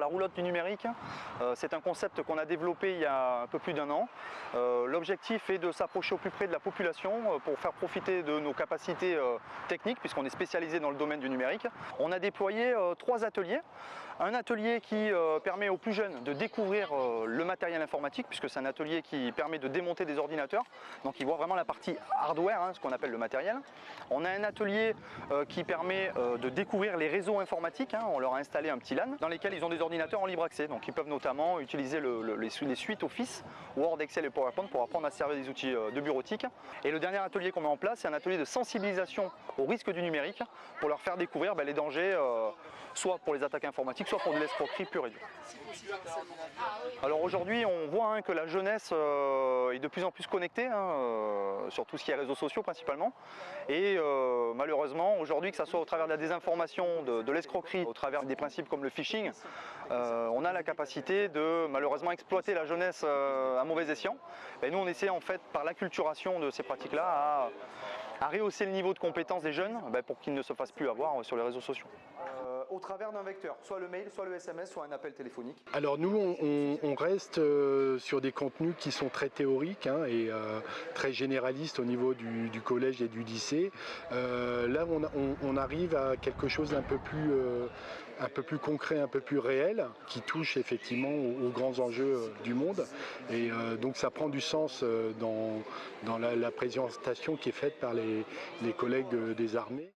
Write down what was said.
la roulotte du numérique. C'est un concept qu'on a développé il y a un peu plus d'1 an. L'objectif est de s'approcher au plus près de la population pour faire profiter de nos capacités techniques, puisqu'on est spécialisé dans le domaine du numérique. On a déployé 3 ateliers. Un atelier qui permet aux plus jeunes de découvrir le matériel informatique, puisque c'est un atelier qui permet de démonter des ordinateurs. Donc ils voient vraiment la partie hardware, ce qu'on appelle le matériel. On a un atelier qui permet de découvrir les réseaux informatiques. On leur a installé un petit LAN dans lesquels ils ont des ordinateurs en libre accès. Donc ils peuvent notamment utiliser les suites Office, Word, Excel et PowerPoint pour apprendre à se servir des outils de bureautique. Et le dernier atelier qu'on met en place, c'est un atelier de sensibilisation au risque du numérique pour leur faire découvrir les dangers, soit pour les attaques informatiques, soit pour de l'escroquerie pure et dure. Alors aujourd'hui, on voit que la jeunesse est de plus en plus connectée, sur tout ce qui est réseaux sociaux principalement. Et malheureusement, aujourd'hui, que ce soit au travers de la désinformation, de l'escroquerie, au travers des principes comme le phishing, on a la capacité de malheureusement exploiter la jeunesse à mauvais escient. Et nous, on essaie en fait par l'acculturation de ces pratiques-là à rehausser le niveau de compétence des jeunes pour qu'ils ne se fassent plus avoir sur les réseaux sociaux. Au travers d'un vecteur, soit le mail, soit le SMS, soit un appel téléphonique. Alors nous, on reste sur des contenus qui sont très théoriques et très généralistes au niveau du collège et du lycée. Là, on arrive à quelque chose d'un peu plus concret, un peu plus réel, qui touche effectivement aux grands enjeux du monde. Et donc ça prend du sens dans la présentation qui est faite par les collègues des armées.